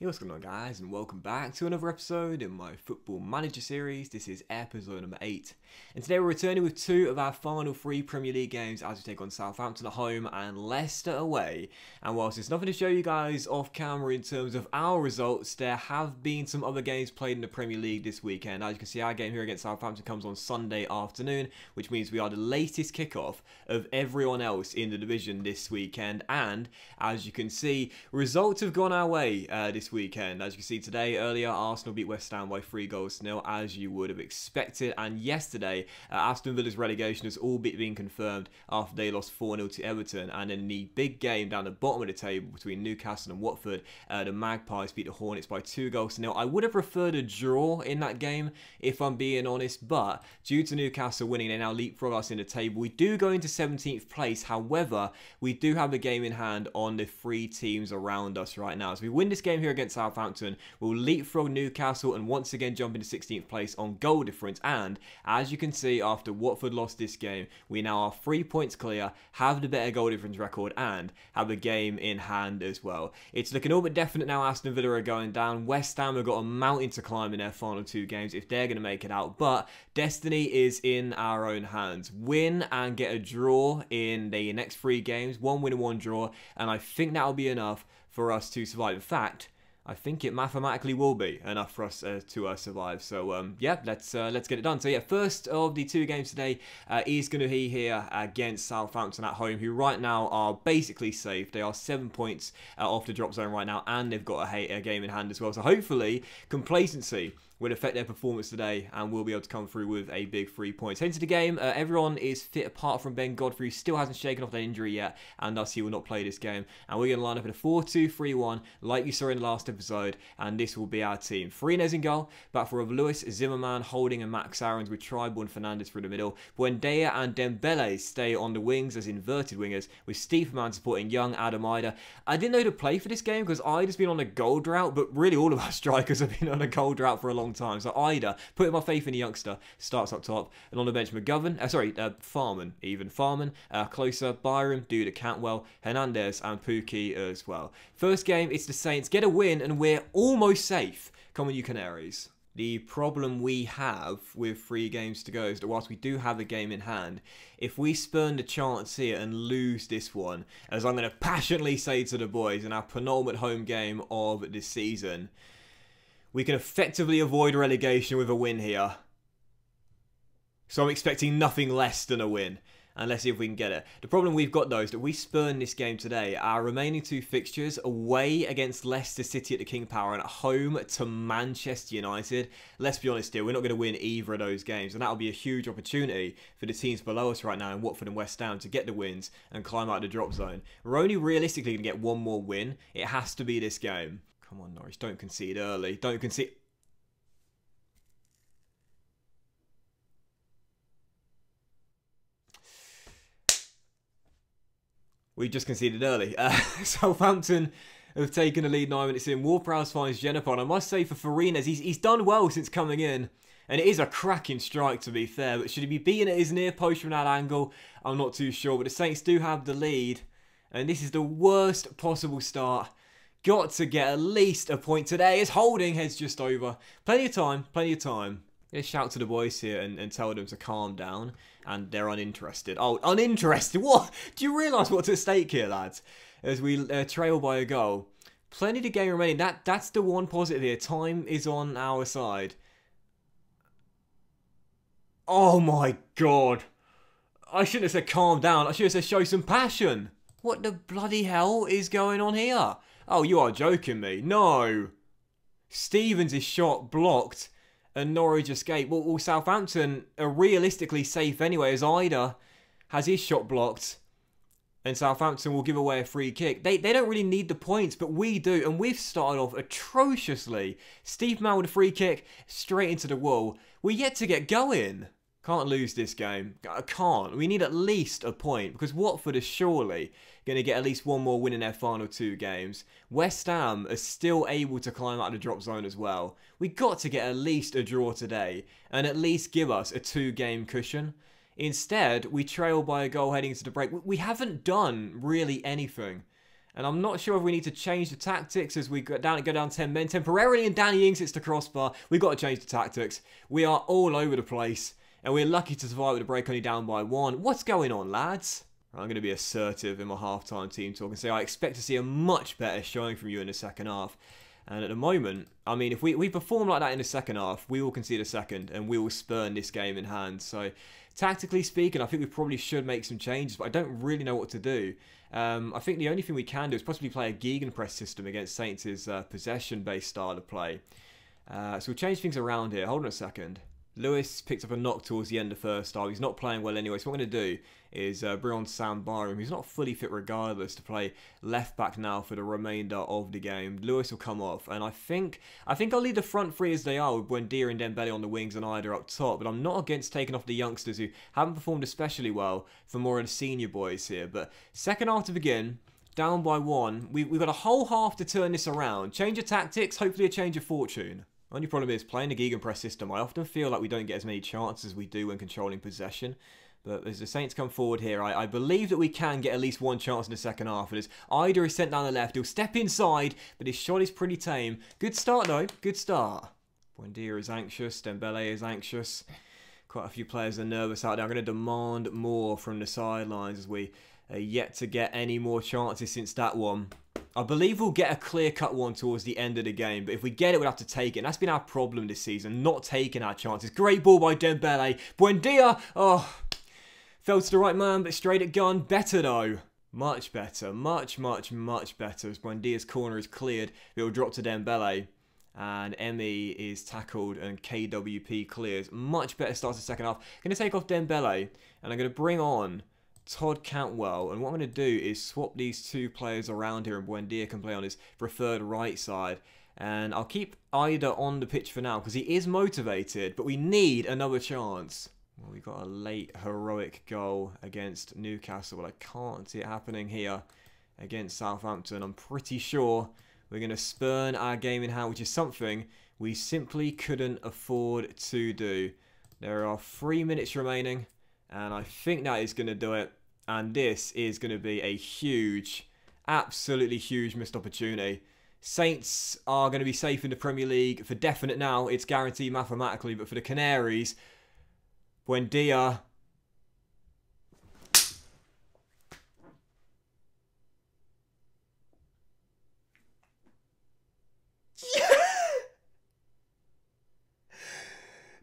Hey, what's going on, guys, and welcome back to another episode in my Football Manager series. This is episode number 8, and today we're returning with 2 of our final 3 Premier League games as we take on Southampton at home and Leicester away. And whilst there's nothing to show you guys off camera in terms of our results, there have been some other games played in the Premier League this weekend. As you can see, our game here against Southampton comes on Sunday afternoon, which means we are the latest kickoff of everyone else in the division this weekend. And as you can see, results have gone our way this weekend. As you can see today, earlier, Arsenal beat West Ham by 3-0, as you would have expected. And yesterday, Aston Villa's relegation has all been confirmed after they lost 4-0 to Everton. And in the big game down the bottom of the table between Newcastle and Watford, the Magpies beat the Hornets by 2-0. I would have preferred a draw in that game, if I'm being honest, but due to Newcastle winning, they now leapfrog us in the table. We do go into 17th place. However, we do have a game in hand on the 3 teams around us right now. So we win this game here against Southampton, we'll leapfrog Newcastle and once again jump into 16th place on goal difference. And as you can see, after Watford lost this game, we now are 3 points clear, have the better goal difference record, and have a game in hand as well. It's looking all but definite now. Aston Villa are going down. West Ham have got a mountain to climb in their final 2 games if they're going to make it out, but destiny is in our own hands. Win and get a draw in the next 3 games, 1 win and 1 draw, and I think that'll be enough for us to survive. In fact, I think it mathematically will be enough for us to survive. So yeah, let's get it done. So yeah, first of the 2 games today is going to be here against Southampton at home, who right now are basically safe. They are 7 points off the drop zone right now, and they've got a game in hand as well. So hopefully, complacency will affect their performance today, and we'll be able to come through with a big 3 points. Heading to the game, everyone is fit apart from Ben Godfrey, who still hasn't shaken off that injury yet, and thus he will not play this game. And we're going to line up in a 4-2-3-1, like you saw in the last episode, and this will be our team. Farina's in goal, back for Lewis, Zimmerman, Holding, and Max Aarons, with Tribal and Fernandes through the middle. Buendia and Dembele stay on the wings as inverted wingers, with Stiepermann supporting young Adam Ida. I didn't know to play for this game because Ida's been on a goal drought, but really all of our strikers have been on a goal drought for a long time. So Ida, putting my faith in the youngster, starts up top. And on the bench, McGovern, Farman, Closer, Byram, Duda, Cantwell, Hernandez, and Pookie as well. First game, it's the Saints. Get a win, and we're almost safe. Come on, you Canaries. The problem we have with 3 games to go is that whilst we do have a game in hand, if we spurn the chance here and lose this one, as I'm going to passionately say to the boys in our penultimate home game of this season, we can effectively avoid relegation with a win here. So I'm expecting nothing less than a win. And let's see if we can get it. The problem we've got, though, is that we spurn this game today. Our remaining 2 fixtures, away against Leicester City at the King Power and at home to Manchester United. Let's be honest here, we're not going to win either of those games. And that'll be a huge opportunity for the teams below us right now in Watford and West Ham to get the wins and climb out of the drop zone. We're only realistically going to get 1 more win. It has to be this game. Come on, Norwich, don't concede early. Don't concede. We just conceded early. Southampton have taken the lead 9 minutes in. Ward-Prowse finds Jennifer. I must say for Farina's, he's done well since coming in. And it is a cracking strike, to be fair. But should he be beating at his near post from that angle? I'm not too sure. But the Saints do have the lead. And this is the worst possible start. Got to get at least a point today. As Holding heads just over. Plenty of time, plenty of time. Let's shout to the boys here and tell them to calm down. And they're uninterested. Oh, uninterested? What? Do you realise what's at stake here, lads? As we trail by a goal. Plenty of game remaining. That's the one positive here. Time is on our side. Oh my God. I shouldn't have said calm down. I should have said show some passion. What the bloody hell is going on here? Oh, you are joking me. No. Stevens' shot blocked and Norwich escape. Well, Southampton are realistically safe anyway, as Ida has his shot blocked and Southampton will give away a free kick. They don't really need the points, but we do, and we've started off atrociously. Stiepermann with a free kick straight into the wall. We're yet to get going. Can't lose this game. I can't. We need at least a point because Watford is surely going to get at least 1 more win in their final 2 games. West Ham are still able to climb out of the drop zone as well. We've got to get at least a draw today and at least give us a 2-game cushion. Instead, we trail by a goal heading into the break. We haven't done really anything. And I'm not sure if we need to change the tactics as we go down 10 men temporarily, and Danny Ings hits the crossbar. We've got to change the tactics. We are all over the place, and we're lucky to survive with a break only down by 1. What's going on, lads? I'm going to be assertive in my half-time team talk and say I expect to see a much better showing from you in the second half. And at the moment, I mean, if we perform like that in the second half, we will concede a second and we will spurn this game in hand. So, tactically speaking, I think we probably should make some changes, but I don't really know what to do. I think the only thing we can do is possibly play a gegenpress system against Saints' possession-based style of play. So we'll change things around here. Hold on a second. Lewis picked up a knock towards the end of first half. He's not playing well anyway, so what I'm going to do is bring on Sam Byram, who's not fully fit regardless, to play left back now for the remainder of the game. Lewis will come off, and I think I'll leave the front three as they are, with Buendia and Dembele on the wings and Ida up top, but I'm not against taking off the youngsters who haven't performed especially well for more of the senior boys here. But second half to begin, down by 1. We've got a whole half to turn this around. Change of tactics, hopefully a change of fortune. Only problem is, playing the gegenpress system, I often feel like we don't get as many chances as we do when controlling possession. But as the Saints come forward here, I believe that we can get at least one chance in the second half. And as Ida is sent down the left, he'll step inside, but his shot is pretty tame. Good start though, good start. Buendia is anxious, Dembele is anxious. Quite a few players are nervous out there. I'm going to demand more from the sidelines as we are yet to get any more chances since that one. I believe we'll get a clear-cut one towards the end of the game, but if we get it, we'll have to take it. And that's been our problem this season, not taking our chances. Great ball by Dembele. Buendia, oh, fell to the right man, but straight at gun. Better though. Much better. Much, much, much better. As Buendia's corner is cleared, it will drop to Dembele. And Emmy is tackled and KWP clears. Much better start to the second half. Going to take off Dembele, and I'm going to bring on Todd Cantwell, and what I'm going to do is swap these two players around here, and Buendia can play on his preferred right side. And I'll keep Ida on the pitch for now because he is motivated, but we need another chance. Well, we got a late heroic goal against Newcastle, but I can't see it happening here against Southampton. I'm pretty sure we're going to spurn our game in hand, which is something we simply couldn't afford to do. There are 3 minutes remaining, and I think that is going to do it. And this is going to be a huge, absolutely huge missed opportunity. Saints are going to be safe in the Premier League for definite now. It's guaranteed mathematically, but for the Canaries, Buendia.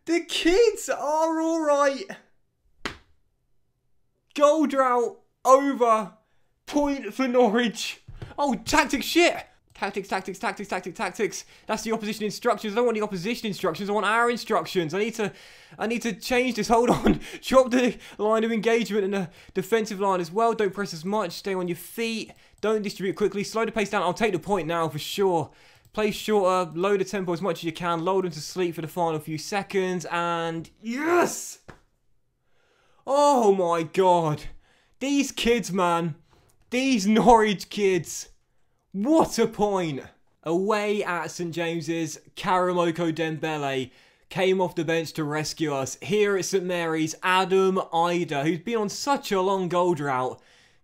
The kids are all right. Goal drought over. Point for Norwich. Oh, tactics shit. Tactics. That's the opposition instructions. I don't want the opposition instructions. I want our instructions. I need to change this. Hold on. Drop the line of engagement in the defensive line as well. Don't press as much. Stay on your feet. Don't distribute quickly. Slow the pace down. I'll take the point now for sure. Play shorter. Low the tempo as much as you can. Lull them to sleep for the final few seconds. And yes! Oh my god. These kids, man. These Norwich kids. What a point. Away at St James's, Karamoko Dembele came off the bench to rescue us. Here at St Mary's, Adam Ida, who's been on such a long goal drought,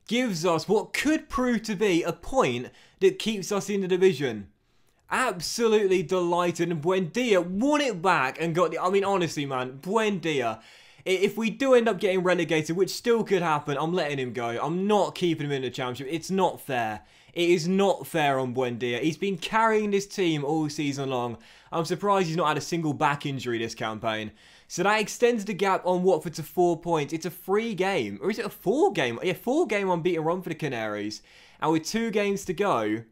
gives us what could prove to be a point that keeps us in the division. Absolutely delighted, and Buendia won it back and got the... I mean, honestly, man, Buendia... If we do end up getting relegated, which still could happen, I'm letting him go. I'm not keeping him in the championship. It's not fair. It is not fair on Buendia. He's been carrying this team all season long. I'm surprised he's not had a single back injury this campaign. So that extends the gap on Watford to 4 points. It's a 3 game. Or is it a 4 game? Yeah, 4 game unbeaten run for the Canaries. And with 2 games to go,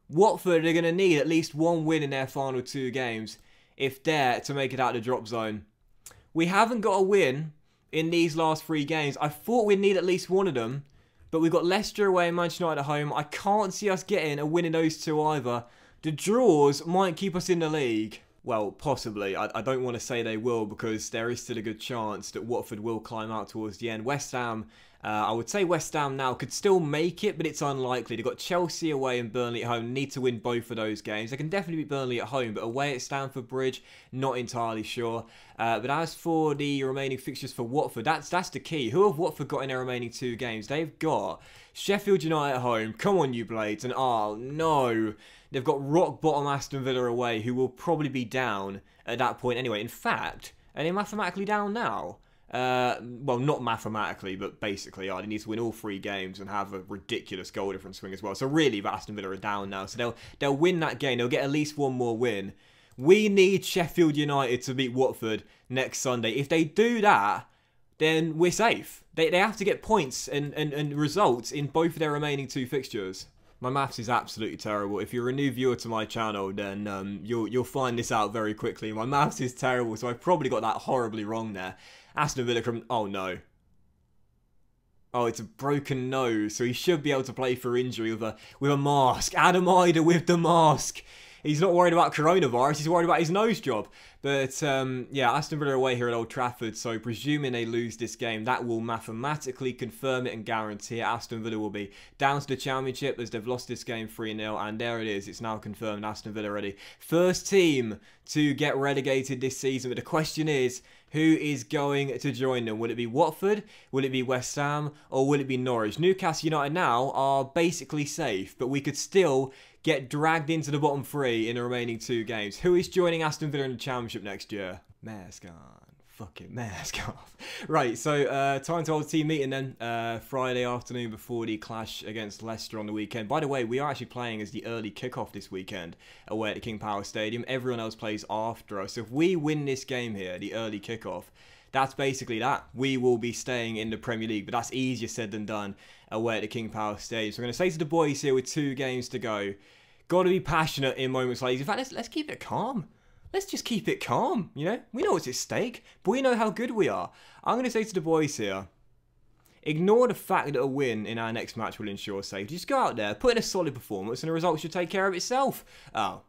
Watford are going to need at least 1 win in their final 2 games if they're to make it out of the drop zone. We haven't got a win in these last 3 games. I thought we'd need at least 1 of them, but we've got Leicester away and Manchester United at home. I can't see us getting a win in those 2 either. The draws might keep us in the league. Well, possibly. I don't want to say they will because there is still a good chance that Watford will climb out towards the end. West Ham, I would say West Ham now could still make it, but it's unlikely. They've got Chelsea away and Burnley at home. Need to win both of those games. They can definitely beat Burnley at home, but away at Stamford Bridge, not entirely sure. But as for the remaining fixtures for Watford, that's the key. Who have Watford got in their remaining 2 games? They've got Sheffield United at home. Come on, you Blades. And oh, no. They've got rock bottom Aston Villa away, who will probably be down at that point anyway. In fact, are they mathematically down now? Well, not mathematically, but basically, they need to win all 3 games and have a ridiculous goal difference swing as well. So really, Aston Villa are down now. So they'll win that game. They'll get at least one more win. We need Sheffield United to beat Watford next Sunday. If they do that, then we're safe. They have to get points and results in both of their remaining 2 fixtures. My maths is absolutely terrible. If you're a new viewer to my channel, then you'll find this out very quickly. My maths is terrible, so I've probably got that horribly wrong there. Aston Villa from... Oh, no. Oh, it's a broken nose, so he should be able to play for injury with a mask. Adam Idah with the mask. He's not worried about coronavirus, he's worried about his nose job. But, yeah, Aston Villa away here at Old Trafford, so presuming they lose this game, that will mathematically confirm it and guarantee it. Aston Villa will be down to the Championship as they've lost this game 3-0, and there it is. It's now confirmed, Aston Villa ready. First team to get relegated this season, but the question is, who is going to join them? Will it be Watford? Will it be West Ham? Or will it be Norwich? Newcastle United now are basically safe, but we could still get dragged into the bottom 3 in the remaining 2 games. Who is joining Aston Villa in the Championship next year? Mask on. Fucking mask off. Right, so time to hold a team meeting then. Friday afternoon before the clash against Leicester on the weekend. By the way, we are actually playing as the early kickoff this weekend away at the King Power Stadium. Everyone else plays after us. So if we win this game here, the early kickoff, that's basically that. We will be staying in the Premier League, but that's easier said than done away at the King Power Stadium. So I'm going to say to the boys here with 2 games to go, got to be passionate in moments like these. In fact, let's keep it calm. Let's just keep it calm, you know? We know what's at stake, but we know how good we are. I'm going to say to the boys here, ignore the fact that a win in our next match will ensure safety. Just go out there, put in a solid performance, and the result should take care of itself. Oh.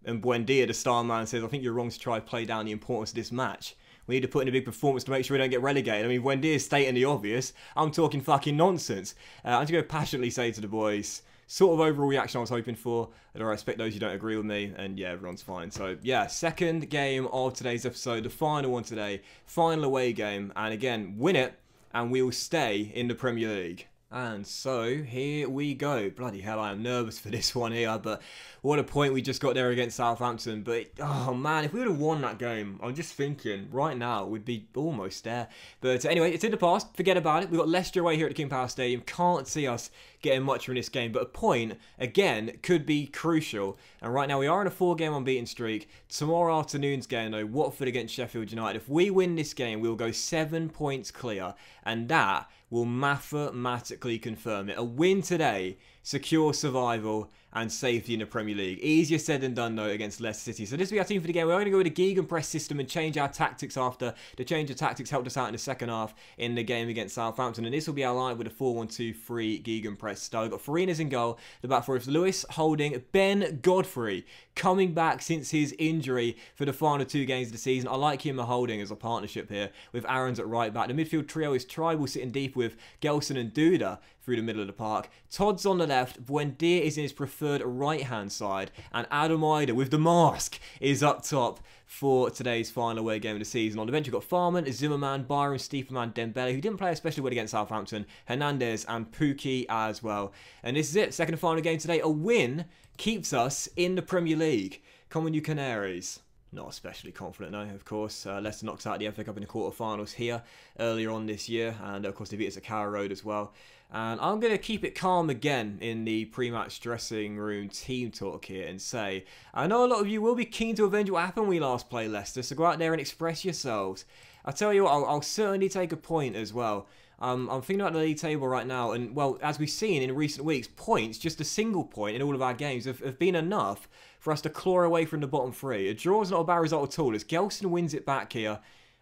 And Buendia, the star man, says, I think you're wrong to try to play down the importance of this match. We need to put in a big performance to make sure we don't get relegated. I mean, Buendia's stating the obvious. I'm talking fucking nonsense. I'm just going to passionately say to the boys, sort of overall reaction I was hoping for, and I respect those who don't agree with me, and yeah, everyone's fine. So yeah, second game of today's episode, the final one today, final away game, and again, win it, and we will stay in the Premier League. And so, here we go. Bloody hell, I am nervous for this one here, but what a point we just got there against Southampton. But, oh man, if we would have won that game, I'm just thinking, right now, we'd be almost there. But anyway, it's in the past. Forget about it. We've got Leicester away here at the King Power Stadium. Can't see us getting much from this game, but a point, again, could be crucial. And right now, we are in a 4-game unbeaten streak. Tomorrow afternoon's game, though, Watford against Sheffield United. If we win this game, we'll go 7 points clear, and that will mathematically confirm it. A win today secures survival and safety in the Premier League. Easier said than done, though, against Leicester City. So this will be our team for the game. We're going to go with a gegenpress system and change our tactics after. The change of tactics helped us out in the second half in the game against Southampton. And this will be our line with a 4-1-2-3 gegenpress style. We've got Farinas in goal. The back four is Lewis, Holding, Ben Godfrey, coming back since his injury for the final 2 games of the season. I like him and Holding as a partnership here with Aaron's at right back. The midfield trio is Tribal sitting deep with Gelson and Duda through the middle of the park. Todd's on the left, Buendia is in his preferred right-hand side, and Adam Idah with the mask is up top for today's final away game of the season. On the bench, you've got Farman, Zimmerman, Byron, Stieperman, Dembele, who didn't play especially well against Southampton, Hernandez, and Pukki as well. And this is it, second and final game today. A win keeps us in the Premier League. Come on, you Canaries. Not especially confident, no, of course. Leicester knocked out the FA Cup in the quarterfinals here earlier on this year, and of course they beat us at Carrow Road as well. And I'm going to keep it calm again in the pre-match dressing room team talk here and say, I know a lot of you will be keen to avenge what happened when we last played Leicester, so go out there and express yourselves. I tell you what, I'll certainly take a point as well. I'm thinking about the league table right now, and well, as we've seen in recent weeks, points, just a single point in all of our games, have been enough for us to claw away from the bottom 3. A draw is not a bad result at all, as Gelson wins it back here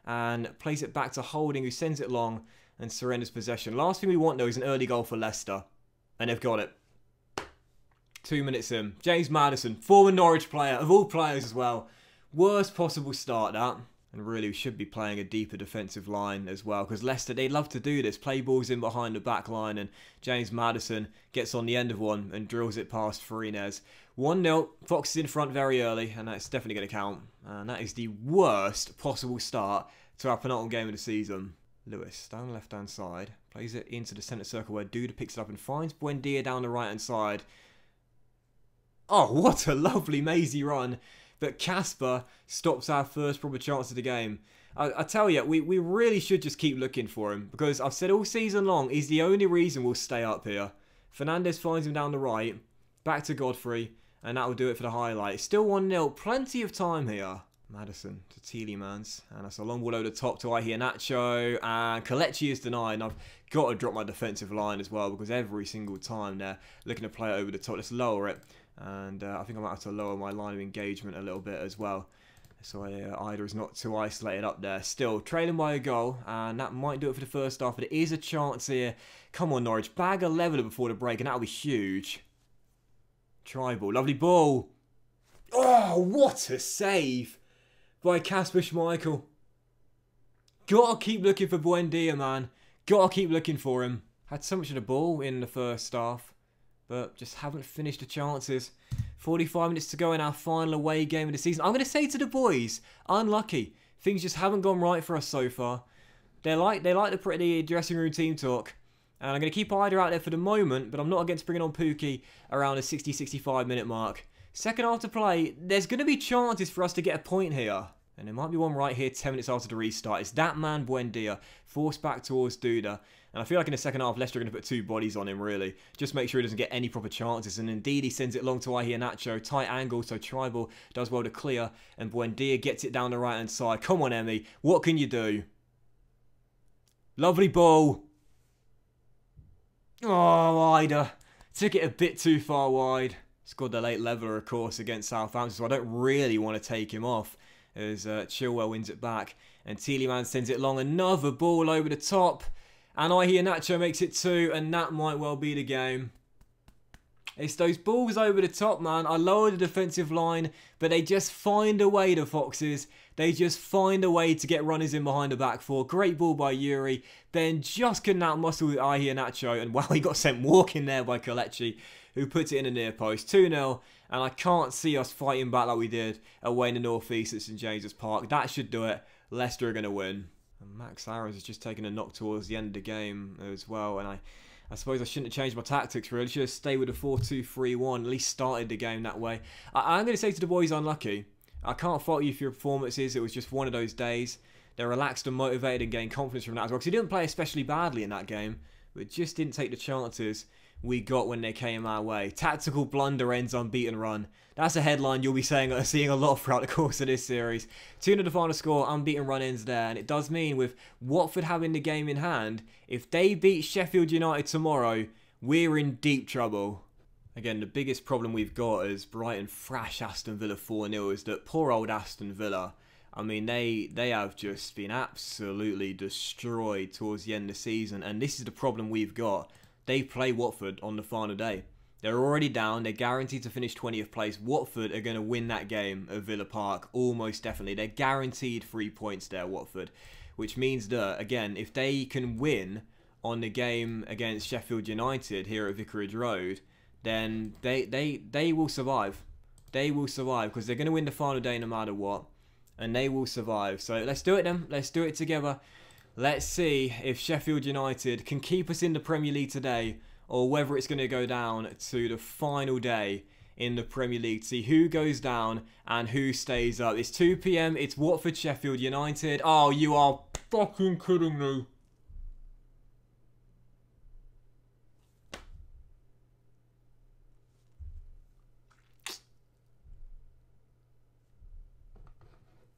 and plays it back to Holding, who sends it long and surrenders possession. Last thing we want, though, is an early goal for Leicester, and they've got it. 2 minutes in. James Maddison, former Norwich player, of all players as well. Worst possible start, that. And really, we should be playing a deeper defensive line as well, because Leicester, they love to do this. Play balls in behind the back line, and James Maddison gets on the end of one and drills it past Farines. 1-0, Fox is in front very early, and that's definitely going to count. And that is the worst possible start to our penultimate game of the season. Lewis, down the left-hand side, plays it into the centre circle where Duda picks it up and finds Buendia down the right-hand side. Oh, what a lovely mazy run. But Casper stops our first proper chance of the game. I tell you, we really should just keep looking for him, because I've said all season long, he's the only reason we'll stay up here. Fernandez finds him down the right, back to Godfrey, and that will do it for the highlight. Still 1-0, plenty of time here. Maddison to Tielemans, and that's a long ball over the top to Iheanacho, and Kelechi is denied, and I've got to drop my defensive line as well, because every single time they're looking to play it over the top. Let's lower it. And I think I might have to lower my line of engagement a little bit as well. So Ida is not too isolated up there. Still, trailing by a goal. And that might do it for the first half. But it is a chance here. Come on, Norwich. Bag a leveller before the break. And that'll be huge. Try ball. Lovely ball. Oh, what a save by Kasper Schmeichel. Gotta keep looking for Buendia, man. Gotta keep looking for him. Had so much of the ball in the first half, but just haven't finished the chances. 45 minutes to go in our final away game of the season. I'm going to say to the boys, unlucky. Things just haven't gone right for us so far. They like the pretty dressing room team talk. And I'm going to keep Ida out there for the moment, but I'm not against bringing on Pookie around the 60-65 minute mark. Second half to play, there's going to be chances for us to get a point here. And there might be one right here 10 minutes after the restart. It's that man Buendia, forced back towards Duda. And I feel like in the second half, Leicester are going to put 2 bodies on him, really. Just make sure he doesn't get any proper chances. And indeed, he sends it long to Iheanacho. Tight angle, so Tribal does well to clear. And Buendia gets it down the right-hand side. Come on, Emmy. What can you do? Lovely ball. Oh, Ida. Took it a bit too far wide. Scored the late leveller, of course, against Southampton. So I don't really want to take him off, as Chilwell wins it back. And Tielemans sends it long. Another ball over the top. And Iheanacho makes it 2, and that might well be the game. It's those balls over the top, man. I lower the defensive line, but they just find a way, the Foxes. They just find a way to get runners in behind the back four. Great ball by Yuri. Ben just couldn't outmuscle with Iheanacho, and wow, he got sent walking there by Kelechi, who puts it in the near post. 2-0, and I can't see us fighting back like we did away in the North East at St James's Park. That should do it. Leicester are going to win. And Max Arrows has just taken a knock towards the end of the game as well, and I suppose I shouldn't have changed my tactics really. Should have stayed with a 4-2-3-1, at least started the game that way. I'm going to say to the boys, unlucky. I can't fault you for your performances. It was just one of those days. They're relaxed and motivated and gained confidence from that as well, because he didn't play especially badly in that game, but just didn't take the chances we got when they came our way. Tactical blunder ends unbeaten run. That's a headline you'll be seeing a lot throughout the course of this series. 2-0 the final score, unbeaten run ends there, and it does mean with Watford having the game in hand, if they beat Sheffield United tomorrow, we're in deep trouble. Again, the biggest problem we've got is Brighton thrash Aston Villa 4-0 is that poor old Aston Villa, I mean, they have just been absolutely destroyed towards the end of the season, and this is the problem we've got. They play Watford on the final day. They're already down. They're guaranteed to finish 20th place. Watford are going to win that game at Villa Park, almost definitely. They're guaranteed 3 points there, Watford, which means that, again, if they can win on the game against Sheffield United here at Vicarage Road, then they will survive. They will survive because they're going to win the final day no matter what, and they will survive. So let's do it then. Let's do it together. Let's see if Sheffield United can keep us in the Premier League today, or whether it's going to go down to the final day in the Premier League to see who goes down and who stays up. It's 2 PM. It's Watford, Sheffield United. Oh, you are fucking kidding me.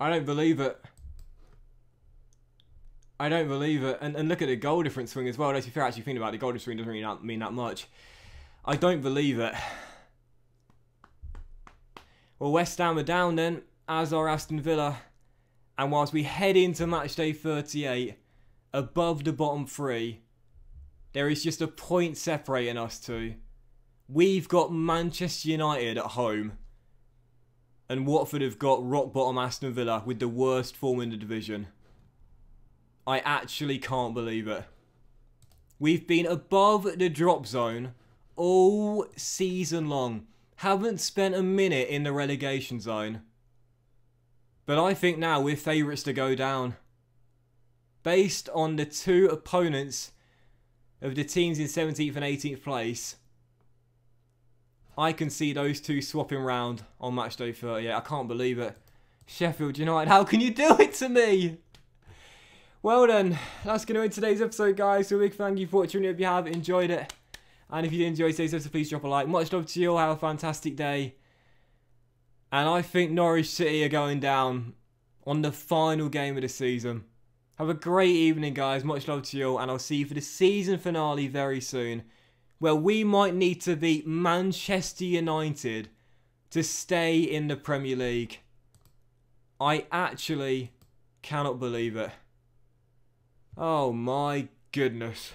I don't believe it. I don't believe it. And look at the goal difference swing as well. If you're actually thinking about it, the goal difference swing doesn't really mean that much. I don't believe it. Well, West Ham are down then, as are Aston Villa. And whilst we head into match day 38, above the bottom 3, there is just a point separating us two. We've got Manchester United at home. And Watford have got rock bottom Aston Villa with the worst form in the division. I actually can't believe it. We've been above the drop zone all season long. Haven't spent a minute in the relegation zone. But I think now we're favourites to go down. Based on the two opponents of the teams in 17th and 18th place, I can see those two swapping round on match day 38. I can't believe it. Sheffield United, how can you do it to me? Well then, that's going to end today's episode, guys. So a big thank you for watching. If you have enjoyed it, and if you did enjoy today's episode, please drop a like. Much love to you all. Have a fantastic day. And I think Norwich City are going down on the final game of the season. Have a great evening, guys. Much love to you all. And I'll see you for the season finale very soon, where we might need to beat Manchester United to stay in the Premier League. I actually cannot believe it. Oh my goodness.